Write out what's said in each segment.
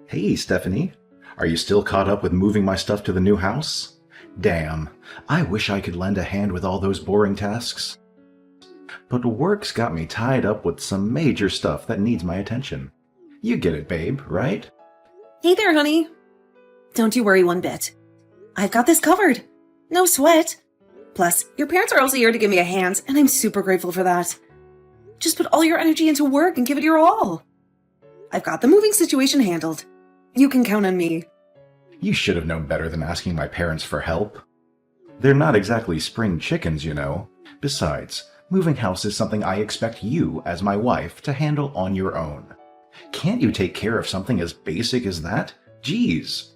Hey, Stephanie. Are you still caught up with moving my stuff to the new house? Damn, I wish I could lend a hand with all those boring tasks. But work's got me tied up with some major stuff that needs my attention. You get it, babe, right? Hey there, honey. Don't you worry one bit. I've got this covered. No sweat. Plus, your parents are also here to give me a hand, and I'm super grateful for that. Just put all your energy into work and give it your all. I've got the moving situation handled. You can count on me. You should have known better than asking my parents for help. They're not exactly spring chickens, you know. Besides, moving house is something I expect you, as my wife, to handle on your own. Can't you take care of something as basic as that? Jeez.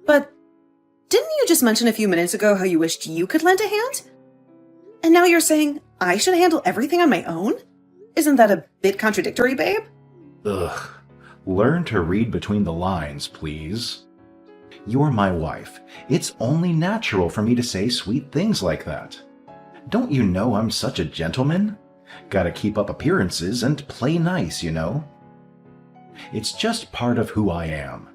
But didn't you just mention a few minutes ago how you wished you could lend a hand? And now you're saying I should handle everything on my own? Isn't that a bit contradictory, babe? Ugh. Learn to read between the lines, please. You're my wife. It's only natural for me to say sweet things like that. Don't you know I'm such a gentleman? Gotta keep up appearances and play nice, you know? It's just part of who I am.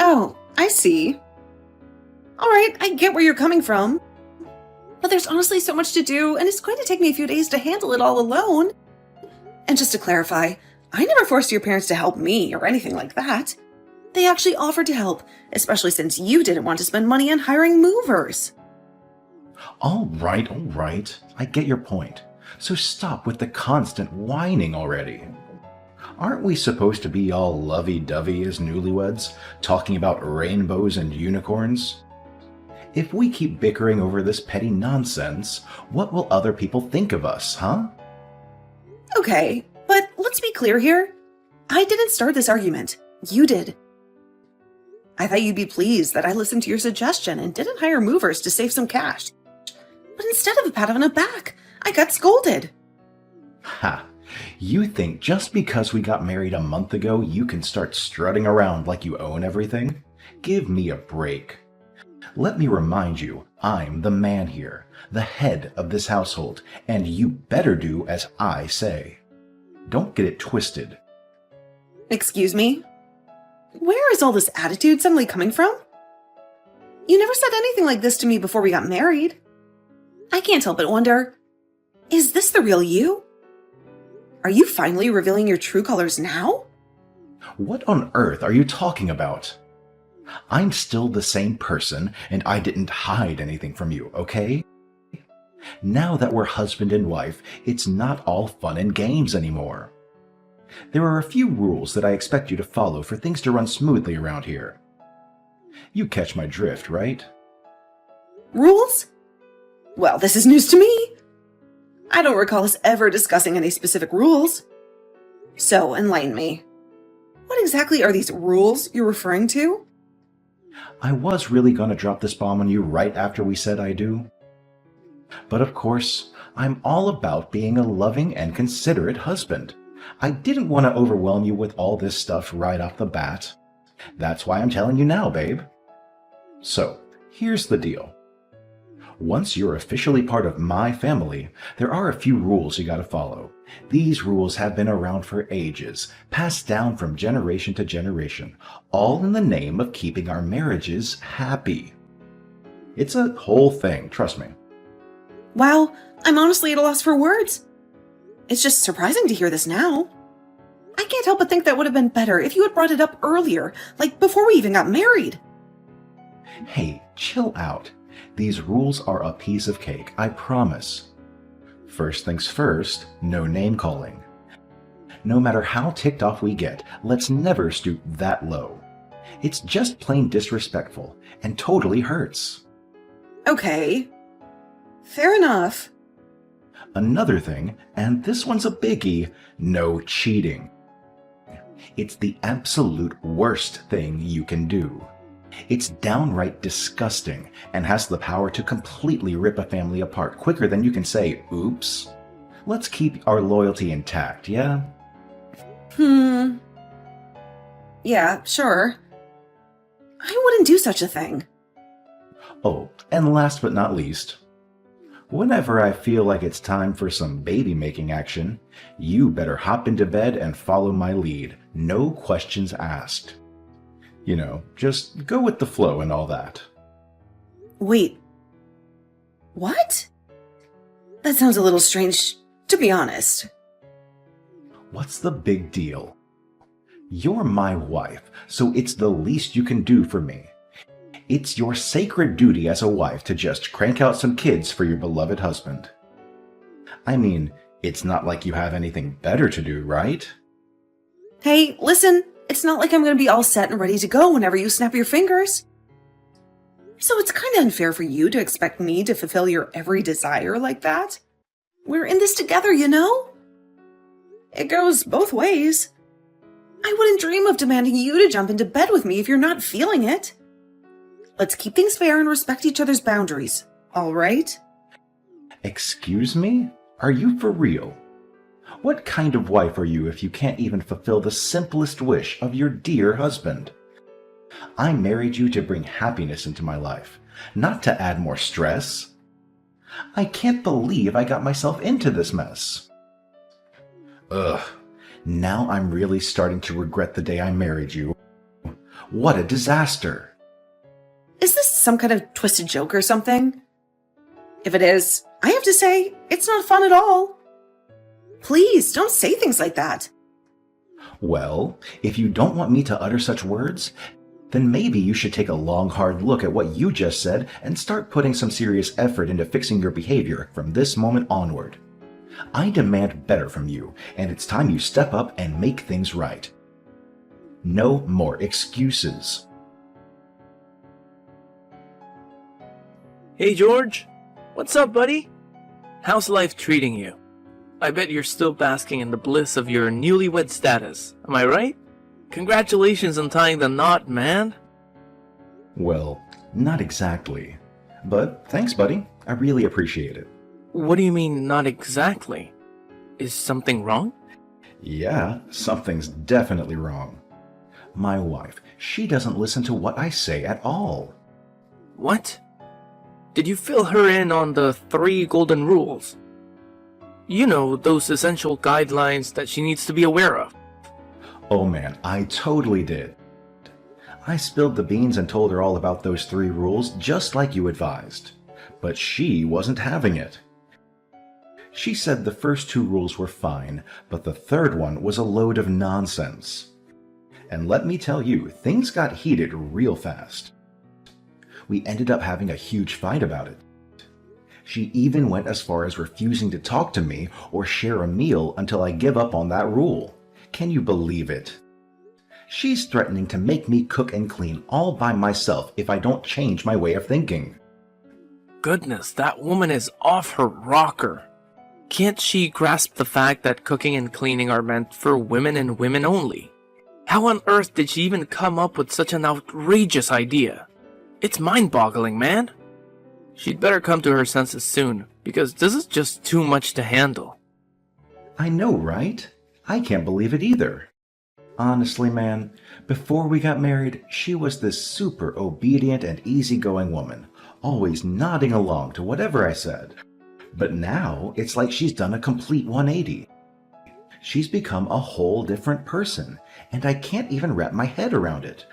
Oh, I see. Alright, I get where you're coming from. But there's honestly so much to do, and it's going to take me a few days to handle it all alone. And just to clarify, I never forced your parents to help me or anything like that. They actually offered to help, especially since you didn't want to spend money on hiring movers. All right. I get your point. So stop with the constant whining already. Aren't we supposed to be all lovey-dovey as newlyweds, talking about rainbows and unicorns? If we keep bickering over this petty nonsense, what will other people think of us, huh? Okay, but let's be clear here. I didn't start this argument. You did. I thought you'd be pleased that I listened to your suggestion and didn't hire movers to save some cash. But instead of a pat on the back, I got scolded. Ha! You think just because we got married a month ago, you can start strutting around like you own everything? Give me a break. Let me remind you, I'm the man here, the head of this household, and you better do as I say. Don't get it twisted. Excuse me? Where is all this attitude suddenly coming from? You never said anything like this to me before we got married. I can't help but wonder, is this the real you? Are you finally revealing your true colors now? What on earth are you talking about? I'm still the same person, and I didn't hide anything from you, okay? Now that we're husband and wife, it's not all fun and games anymore. There are a few rules that I expect you to follow for things to run smoothly around here. You catch my drift, right? Rules? Well, this is news to me. I don't recall us ever discussing any specific rules. So, enlighten me. What exactly are these rules you're referring to? I was really gonna drop this bomb on you right after we said I do. But of course, I'm all about being a loving and considerate husband. I didn't want to overwhelm you with all this stuff right off the bat. That's why I'm telling you now, babe. So, here's the deal. Once you're officially part of my family, there are a few rules you gotta follow. These rules have been around for ages, passed down from generation to generation, all in the name of keeping our marriages happy. It's a whole thing, trust me. Wow, I'm honestly at a loss for words. It's just surprising to hear this now. I can't help but think that would have been better if you had brought it up earlier, like before we even got married. Hey, chill out. These rules are a piece of cake, I promise. First things first, no name calling. No matter how ticked off we get, let's never stoop that low. It's just plain disrespectful and totally hurts. Okay. Fair enough. Another thing, and this one's a biggie, no cheating. It's the absolute worst thing you can do. It's downright disgusting and has the power to completely rip a family apart quicker than you can say, oops. Let's keep our loyalty intact, yeah? Yeah, sure. I wouldn't do such a thing. Oh, and last but not least, Whenever I feel like it's time for some baby-making action, you better hop into bed and follow my lead. No questions asked. You know, just go with the flow and all that. Wait. What? That sounds a little strange, to be honest. What's the big deal? You're my wife, so it's the least you can do for me. It's your sacred duty as a wife to just crank out some kids for your beloved husband. I mean, it's not like you have anything better to do, right? Hey, listen, it's not like I'm going to be all set and ready to go whenever you snap your fingers. So it's kind of unfair for you to expect me to fulfill your every desire like that. We're in this together, you know? It goes both ways. I wouldn't dream of demanding you to jump into bed with me if you're not feeling it. Let's keep things fair and respect each other's boundaries, all right? Excuse me? Are you for real? What kind of wife are you if you can't even fulfill the simplest wish of your dear husband? I married you to bring happiness into my life, not to add more stress. I can't believe I got myself into this mess. Ugh, now I'm really starting to regret the day I married you. What a disaster! Is this some kind of twisted joke or something? If it is, I have to say, it's not fun at all. Please, don't say things like that. Well, if you don't want me to utter such words, then maybe you should take a long, hard look at what you just said and start putting some serious effort into fixing your behavior from this moment onward. I demand better from you, and it's time you step up and make things right. No more excuses. Hey George, what's up, buddy? How's life treating you? I bet you're still basking in the bliss of your newlywed status, am I right? Congratulations on tying the knot, man. Well, not exactly. But thanks, buddy. I really appreciate it. What do you mean, not exactly? Is something wrong? Yeah, something's definitely wrong. My wife, she doesn't listen to what I say at all. What? Did you fill her in on the 3 golden rules? You know, those essential guidelines that she needs to be aware of. Oh man, I totally did. I spilled the beans and told her all about those 3 rules just like you advised. But she wasn't having it. She said the first 2 rules were fine, but the 3rd one was a load of nonsense. And let me tell you, things got heated real fast. We ended up having a huge fight about it. She even went as far as refusing to talk to me or share a meal until I give up on that rule. Can you believe it? She's threatening to make me cook and clean all by myself if I don't change my way of thinking. Goodness, that woman is off her rocker. Can't she grasp the fact that cooking and cleaning are meant for women and women only? How on earth did she even come up with such an outrageous idea? It's mind-boggling, man. She'd better come to her senses soon, because this is just too much to handle. I know, right? I can't believe it either. Honestly, man, before we got married, she was this super obedient and easygoing woman, always nodding along to whatever I said. But now, it's like she's done a complete 180. She's become a whole different person, and I can't even wrap my head around it.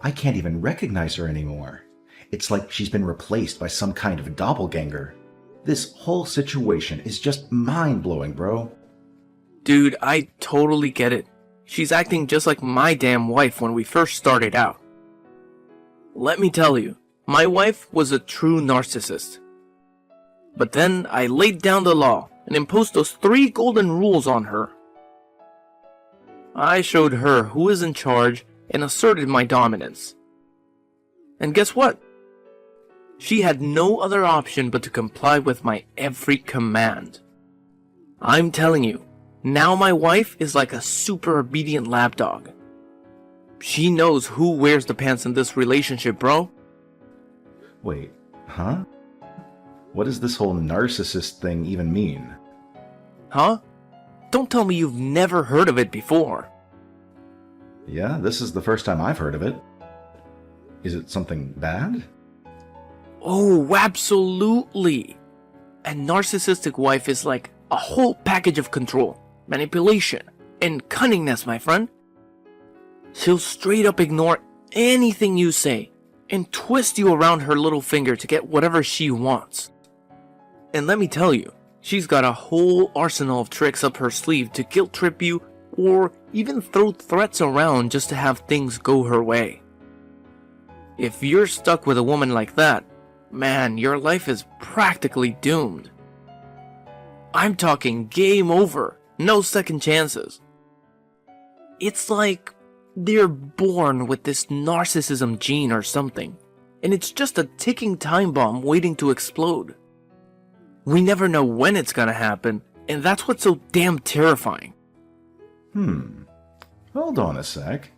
I can't even recognize her anymore. It's like she's been replaced by some kind of doppelganger. This whole situation is just mind-blowing, bro. Dude, I totally get it. She's acting just like my damn wife when we first started out. Let me tell you, my wife was a true narcissist. But then I laid down the law and imposed those 3 golden rules on her. I showed her who is in charge and asserted my dominance. And guess what? She had no other option but to comply with my every command. I'm telling you, now my wife is like a super obedient lapdog. She knows who wears the pants in this relationship, bro. Wait, huh? What does this whole narcissist thing even mean? Huh? Don't tell me you've never heard of it before. Yeah, this is the first time I've heard of it. Is it something bad? Oh, absolutely. A narcissistic wife is like a whole package of control, manipulation, and cunningness, my friend. She'll straight up ignore anything you say and twist you around her little finger to get whatever she wants. And let me tell you, she's got a whole arsenal of tricks up her sleeve to guilt trip you or even throw threats around just to have things go her way. If you're stuck with a woman like that, man, your life is practically doomed. I'm talking game over, no second chances. It's like they're born with this narcissism gene or something, and it's just a ticking time bomb waiting to explode. We never know when it's gonna happen, and that's what's so damn terrifying. Hold on a sec.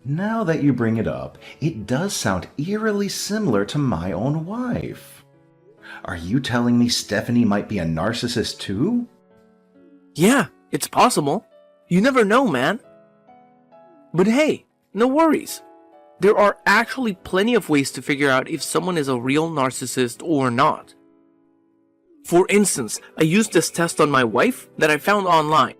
Now that you bring it up, it does sound eerily similar to my own wife. Are you telling me Stephanie might be a narcissist too? Yeah, it's possible. You never know, man. But hey, no worries. There are actually plenty of ways to figure out if someone is a real narcissist or not. For instance, I used this test on my wife that I found online.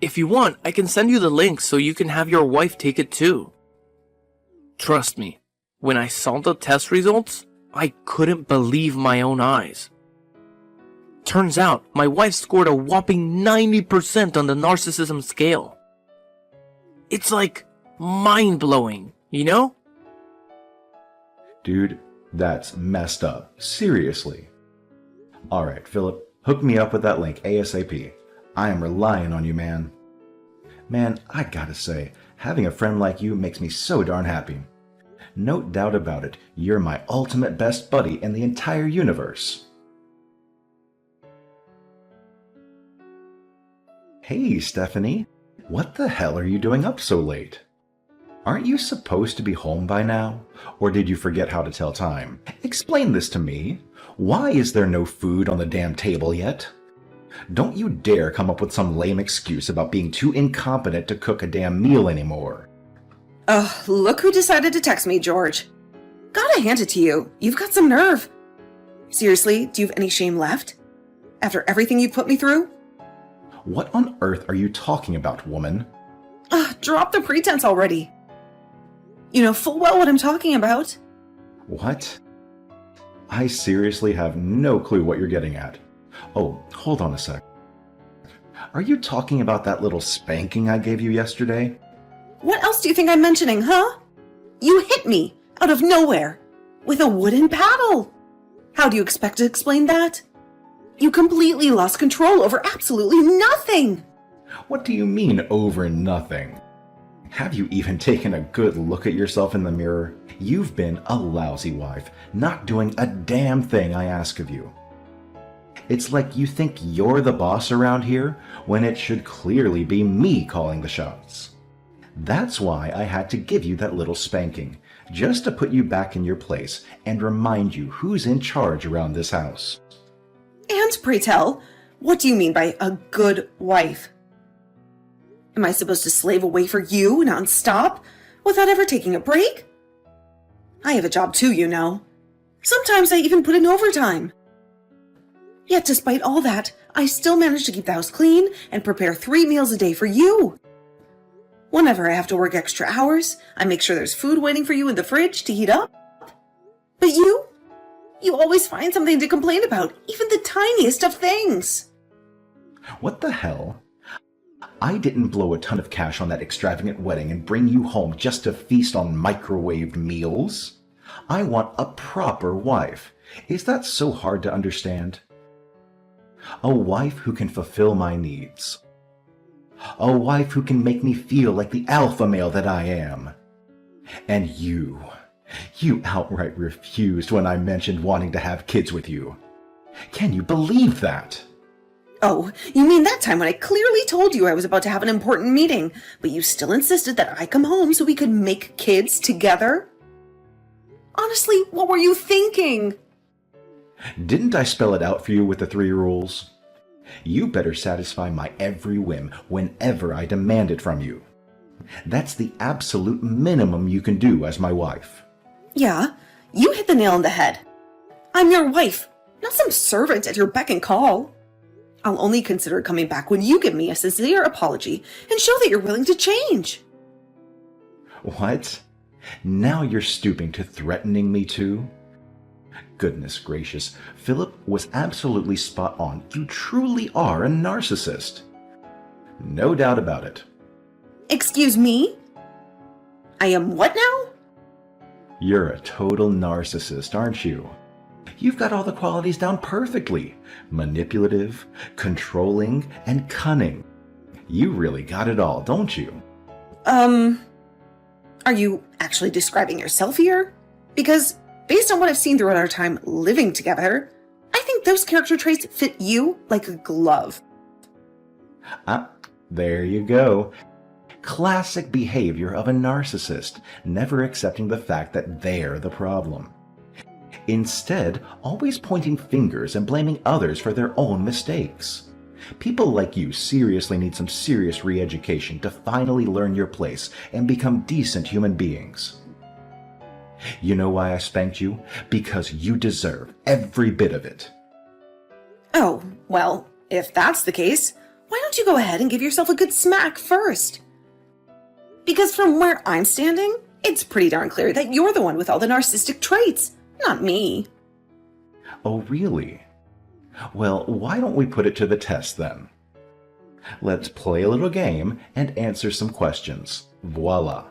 If you want, I can send you the link so you can have your wife take it too. Trust me, when I saw the test results, I couldn't believe my own eyes. Turns out, my wife scored a whopping 90% on the narcissism scale. It's like mind-blowing, you know? Dude, that's messed up. Seriously. Alright, Philip, hook me up with that link ASAP. I am relying on you, man. Man, I gotta say, having a friend like you makes me so darn happy. No doubt about it, you're my ultimate best buddy in the entire universe. Hey, Stephanie. What the hell are you doing up so late? Aren't you supposed to be home by now? Or did you forget how to tell time? Explain this to me. Why is there no food on the damn table yet? Don't you dare come up with some lame excuse about being too incompetent to cook a damn meal anymore. Ugh, look who decided to text me, George. Gotta hand it to you. You've got some nerve. Seriously, do you have any shame left? After everything you've put me through? What on earth are you talking about, woman? Drop the pretense already. You know full well what I'm talking about. What? I seriously have no clue what you're getting at. Oh, hold on a sec. Are you talking about that little spanking I gave you yesterday? What else do you think I'm mentioning, huh? You hit me out of nowhere with a wooden paddle. How do you expect to explain that? You completely lost control over absolutely nothing. What do you mean over nothing? Have you even taken a good look at yourself in the mirror? You've been a lousy wife, not doing a damn thing I ask of you. It's like you think you're the boss around here when it should clearly be me calling the shots. That's why I had to give you that little spanking, just to put you back in your place and remind you who's in charge around this house. And pray tell, what do you mean by a good wife? Am I supposed to slave away for you nonstop without ever taking a break? I have a job too, you know. Sometimes I even put in overtime. Yet despite all that, I still manage to keep the house clean and prepare 3 meals a day for you. Whenever I have to work extra hours, I make sure there's food waiting for you in the fridge to heat up. But you always find something to complain about, even the tiniest of things. What the hell? I didn't blow a ton of cash on that extravagant wedding and bring you home just to feast on microwaved meals. I want a proper wife. Is that so hard to understand? A wife who can fulfill my needs. A wife who can make me feel like the alpha male that I am. And you outright refused when I mentioned wanting to have kids with you. Can you believe that? Oh, you mean that time when I clearly told you I was about to have an important meeting, but you still insisted that I come home so we could make kids together? Honestly, what were you thinking? Didn't I spell it out for you with the 3 rules? You better satisfy my every whim whenever I demand it from you. That's the absolute minimum you can do as my wife. Yeah, you hit the nail on the head. I'm your wife, not some servant at your beck and call. I'll only consider coming back when you give me a sincere apology and show that you're willing to change. What? Now you're stooping to threatening me too? Goodness gracious, Philip was absolutely spot on. You truly are a narcissist. No doubt about it. Excuse me? I am what now? You're a total narcissist, aren't you? You've got all the qualities down perfectly. Manipulative, controlling, and cunning. You really got it all, don't you? Are you actually describing yourself here? Because based on what I've seen throughout our time living together, I think those character traits fit you like a glove. There you go. Classic behavior of a narcissist, never accepting the fact that they're the problem. Instead, always pointing fingers and blaming others for their own mistakes. People like you seriously need some serious re-education to finally learn your place and become decent human beings. You know why I spanked you? Because you deserve every bit of it. Oh, well, if that's the case, why don't you go ahead and give yourself a good smack first? Because from where I'm standing, it's pretty darn clear that you're the one with all the narcissistic traits, not me. Oh, really? Well, why don't we put it to the test then? Let's play a little game and answer some questions. Voila.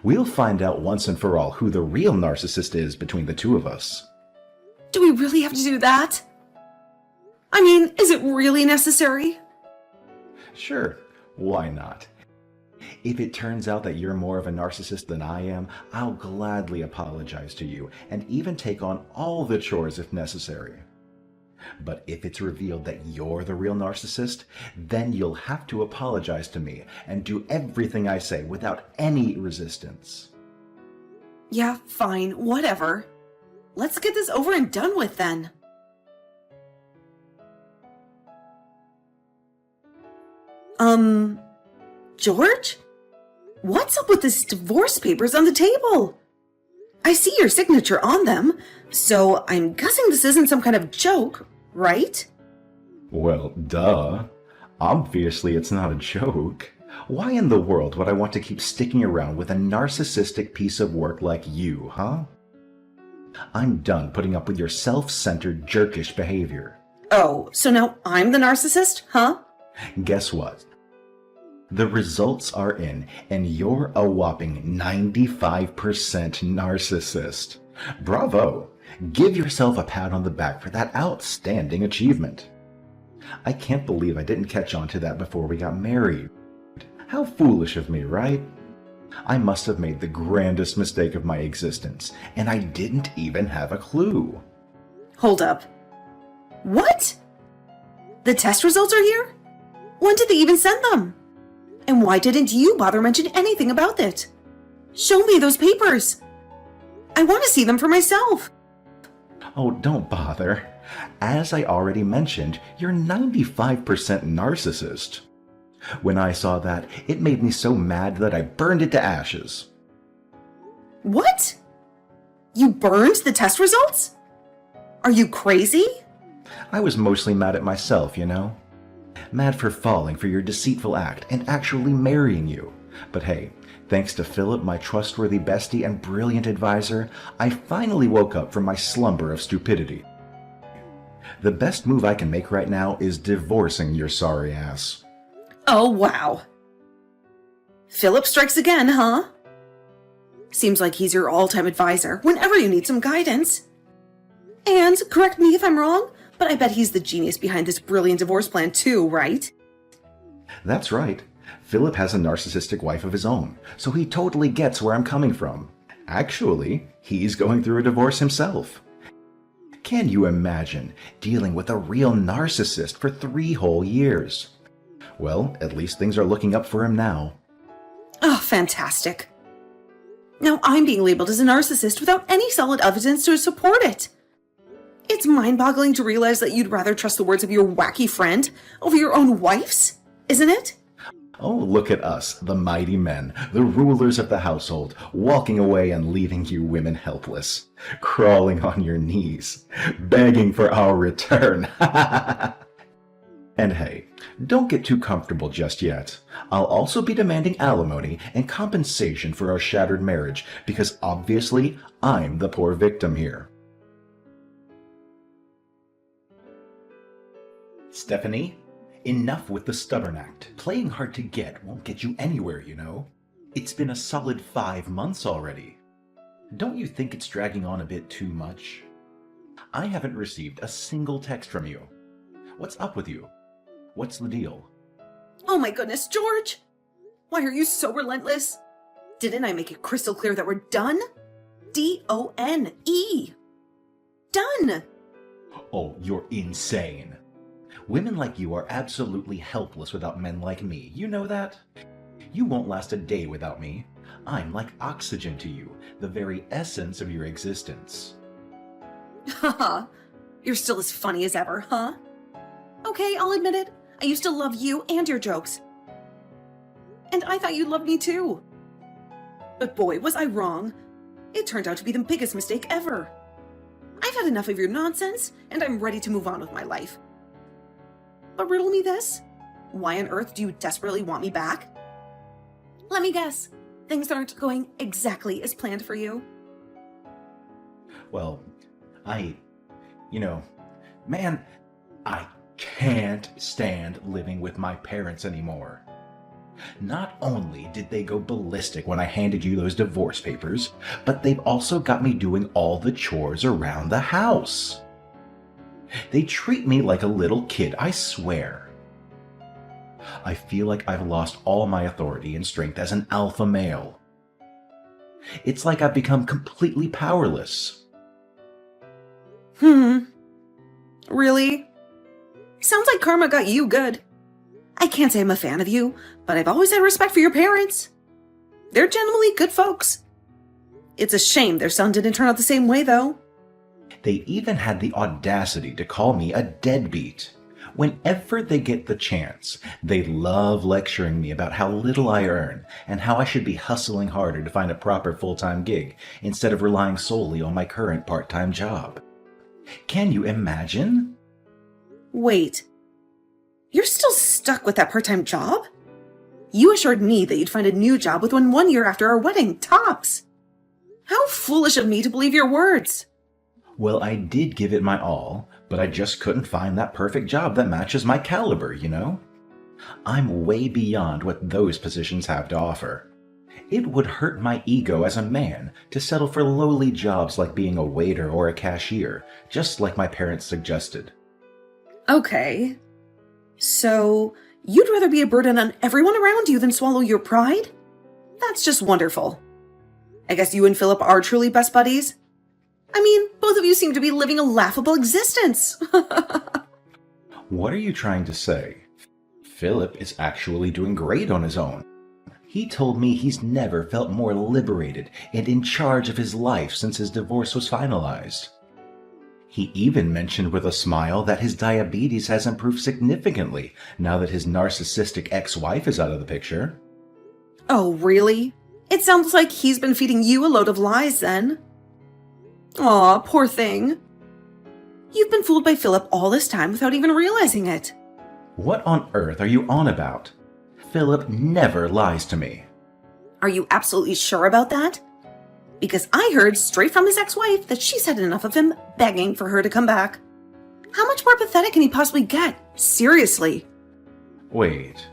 We'll find out once and for all who the real narcissist is between the two of us. Do we really have to do that? I mean, is it really necessary? Sure, why not? If it turns out that you're more of a narcissist than I am, I'll gladly apologize to you and even take on all the chores if necessary. But if it's revealed that you're the real narcissist, then you'll have to apologize to me and do everything I say without any resistance. Yeah, fine, whatever. Let's get this over and done with then. George? What's up with these divorce papers on the table? I see your signature on them, so I'm guessing this isn't some kind of joke, right? Well, duh. Obviously it's not a joke. Why in the world would I want to keep sticking around with a narcissistic piece of work like you, huh? I'm done putting up with your self-centered, jerkish behavior. Oh, so now I'm the narcissist, huh? Guess what? The results are in, and you're a whopping 95% narcissist. Bravo! Give yourself a pat on the back for that outstanding achievement. I can't believe I didn't catch on to that before we got married. How foolish of me, right? I must have made the grandest mistake of my existence, and I didn't even have a clue. Hold up. What? The test results are here? When did they even send them? And why didn't you bother mention anything about it? Show me those papers. I want to see them for myself. Oh, don't bother. As I already mentioned, you're 95% narcissist. When I saw that, it made me so mad that I burned it to ashes. What? You burned the test results? Are you crazy? I was mostly mad at myself, you know? Mad for falling for your deceitful act and actually marrying you. But hey, thanks to Philip, my trustworthy bestie and brilliant advisor, I finally woke up from my slumber of stupidity. The best move I can make right now is divorcing your sorry ass. Oh, wow. Philip strikes again, huh? Seems like he's your all-time advisor whenever you need some guidance. And, correct me if I'm wrong, but I bet he's the genius behind this brilliant divorce plan too, right? That's right. Philip has a narcissistic wife of his own, so he totally gets where I'm coming from. Actually, he's going through a divorce himself. Can you imagine dealing with a real narcissist for 3 whole years? Well, at least things are looking up for him now. Oh, fantastic. Now I'm being labeled as a narcissist without any solid evidence to support it. It's mind-boggling to realize that you'd rather trust the words of your wacky friend over your own wife's, isn't it? Oh, look at us, the mighty men, the rulers of the household, walking away and leaving you women helpless, crawling on your knees, begging for our return. And hey, don't get too comfortable just yet. I'll also be demanding alimony and compensation for our shattered marriage, because obviously I'm the poor victim here. Stephanie? Enough with the stubborn act. Playing hard to get won't get you anywhere, you know. It's been a solid 5 months already. Don't you think it's dragging on a bit too much? I haven't received a single text from you. What's up with you? What's the deal? Oh my goodness, George! Why are you so relentless? Didn't I make it crystal clear that we're done? D-O-N-E. Done! Oh, you're insane. Women like you are absolutely helpless without men like me. You know that? You won't last a day without me. I'm like oxygen to you, the very essence of your existence. Haha, you're still as funny as ever, huh? Okay, I'll admit it. I used to love you and your jokes. And I thought you loved me too. But boy, was I wrong. It turned out to be the biggest mistake ever. I've had enough of your nonsense, and I'm ready to move on with my life. But riddle me this. Why on earth do you desperately want me back? Let me guess. Things aren't going exactly as planned for you. Well, man, I can't stand living with my parents anymore. Not only did they go ballistic when I handed you those divorce papers, but they've also got me doing all the chores around the house. They treat me like a little kid, I swear. I feel like I've lost all my authority and strength as an alpha male. It's like I've become completely powerless. Really? Sounds like karma got you good. I can't say I'm a fan of you, but I've always had respect for your parents. They're genuinely good folks. It's a shame their son didn't turn out the same way, though. They even had the audacity to call me a deadbeat. Whenever they get the chance, they love lecturing me about how little I earn and how I should be hustling harder to find a proper full-time gig instead of relying solely on my current part-time job. Can you imagine? Wait. You're still stuck with that part-time job? You assured me that you'd find a new job within 1 year after our wedding, tops. How foolish of me to believe your words. Well, I did give it my all, but I just couldn't find that perfect job that matches my caliber, you know? I'm way beyond what those positions have to offer. It would hurt my ego as a man to settle for lowly jobs like being a waiter or a cashier, just like my parents suggested. Okay. So, you'd rather be a burden on everyone around you than swallow your pride? That's just wonderful. I guess you and Philip are truly best buddies? I mean, both of you seem to be living a laughable existence. What are you trying to say? Philip is actually doing great on his own. He told me he's never felt more liberated and in charge of his life since his divorce was finalized. He even mentioned with a smile that his diabetes has improved significantly now that his narcissistic ex-wife is out of the picture. Oh, really? It sounds like he's been feeding you a load of lies then. Aw, poor thing. You've been fooled by Philip all this time without even realizing it. What on earth are you on about? Philip never lies to me. Are you absolutely sure about that? Because I heard straight from his ex-wife that she's had enough of him begging for her to come back. How much more pathetic can he possibly get? Seriously. Wait,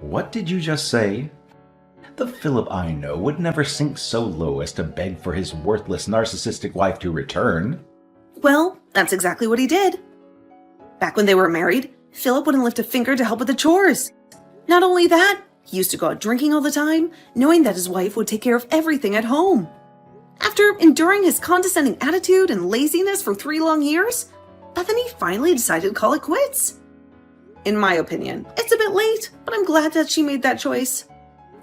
what did you just say? The Philip I know would never sink so low as to beg for his worthless narcissistic wife to return. Well, that's exactly what he did. Back when they were married, Philip wouldn't lift a finger to help with the chores. Not only that, he used to go out drinking all the time, knowing that his wife would take care of everything at home. After enduring his condescending attitude and laziness for 3 long years, Bethany finally decided to call it quits. In my opinion, it's a bit late, but I'm glad that she made that choice.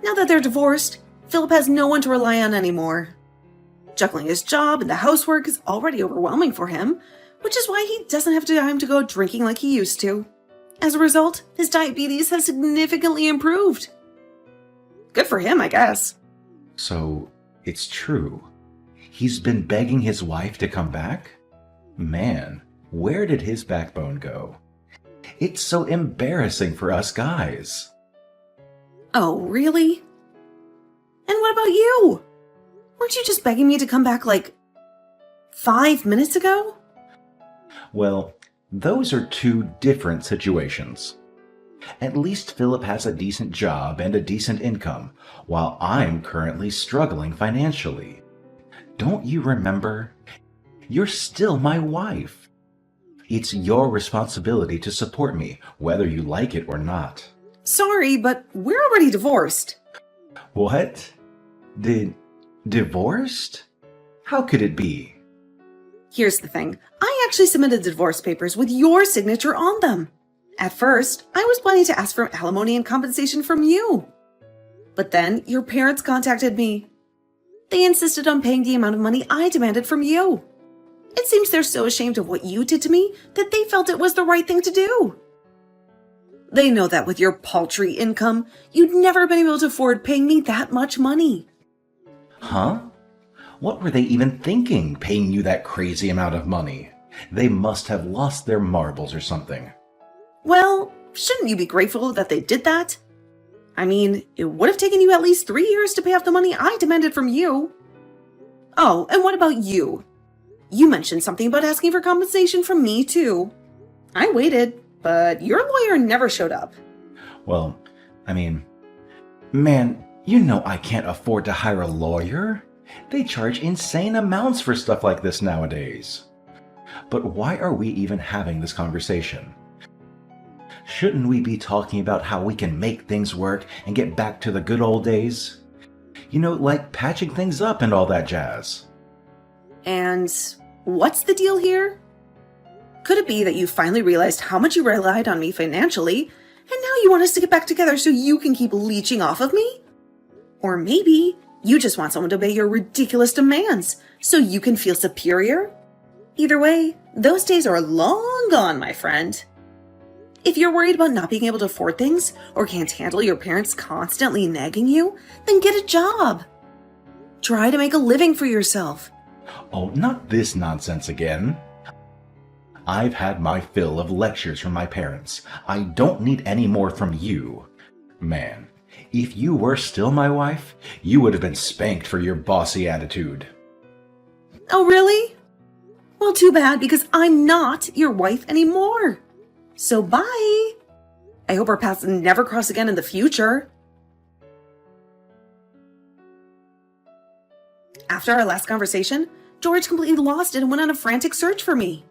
Now that they're divorced, Philip has no one to rely on anymore. Juggling his job and the housework is already overwhelming for him, which is why he doesn't have time to go drinking like he used to. As a result, his diabetes has significantly improved. Good for him, I guess. So, it's true. He's been begging his wife to come back? Man, where did his backbone go? It's so embarrassing for us guys. Oh, really? And what about you? Weren't you just begging me to come back like 5 minutes ago? Well, those are two different situations. At least Philip has a decent job and a decent income, while I'm currently struggling financially. Don't you remember? You're still my wife. It's your responsibility to support me, whether you like it or not. Sorry, but we're already divorced. What? Divorced? How could it be? Here's the thing. I actually submitted the divorce papers with your signature on them. At first, I was planning to ask for alimony and compensation from you. But then your parents contacted me. They insisted on paying the amount of money I demanded from you. It seems they're so ashamed of what you did to me that they felt it was the right thing to do. They know that with your paltry income, you'd never been able to afford paying me that much money. Huh? What were they even thinking, paying you that crazy amount of money? They must have lost their marbles or something. Well, shouldn't you be grateful that they did that? I mean, it would have taken you at least 3 years to pay off the money I demanded from you. Oh, and what about you? You mentioned something about asking for compensation from me, too. I waited, but your lawyer never showed up. Well, I mean, man, you know I can't afford to hire a lawyer. They charge insane amounts for stuff like this nowadays. But why are we even having this conversation? Shouldn't we be talking about how we can make things work and get back to the good old days? You know, like patching things up and all that jazz. And what's the deal here? Could it be that you finally realized how much you relied on me financially, and now you want us to get back together so you can keep leeching off of me? Or maybe you just want someone to obey your ridiculous demands so you can feel superior? Either way, those days are long gone, my friend. If you're worried about not being able to afford things or can't handle your parents constantly nagging you, then get a job. Try to make a living for yourself. Oh, not this nonsense again. I've had my fill of lectures from my parents. I don't need any more from you. Man, if you were still my wife, you would have been spanked for your bossy attitude. Oh, really? Well, too bad, because I'm not your wife anymore. So bye. I hope our paths never cross again in the future. After our last conversation, George completely lost it and went on a frantic search for me.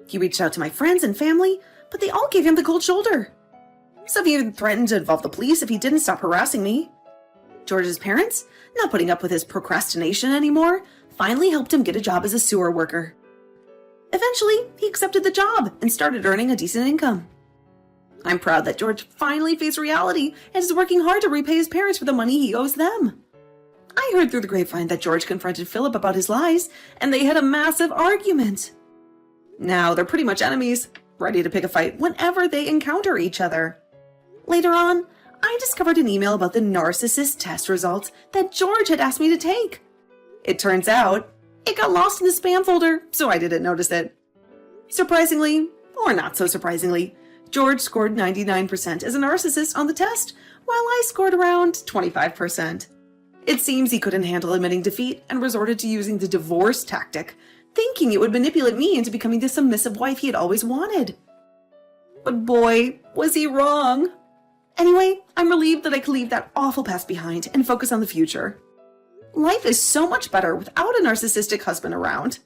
He reached out to my friends and family, but they all gave him the cold shoulder. Some even threatened to involve the police if he didn't stop harassing me. George's parents, not putting up with his procrastination anymore, finally helped him get a job as a sewer worker. Eventually, he accepted the job and started earning a decent income. I'm proud that George finally faced reality and is working hard to repay his parents for the money he owes them. I heard through the grapevine that George confronted Philip about his lies, and they had a massive argument. Now they're pretty much enemies, ready to pick a fight whenever they encounter each other. Later on, I discovered an email about the narcissist test results that George had asked me to take. It turns out, it got lost in the spam folder, so I didn't notice it. Surprisingly, or not so surprisingly, George scored 99% as a narcissist on the test, while I scored around 25%. It seems he couldn't handle admitting defeat and resorted to using the divorce tactic, thinking it would manipulate me into becoming the submissive wife he had always wanted. But boy, was he wrong. Anyway, I'm relieved that I could leave that awful past behind and focus on the future. Life is so much better without a narcissistic husband around.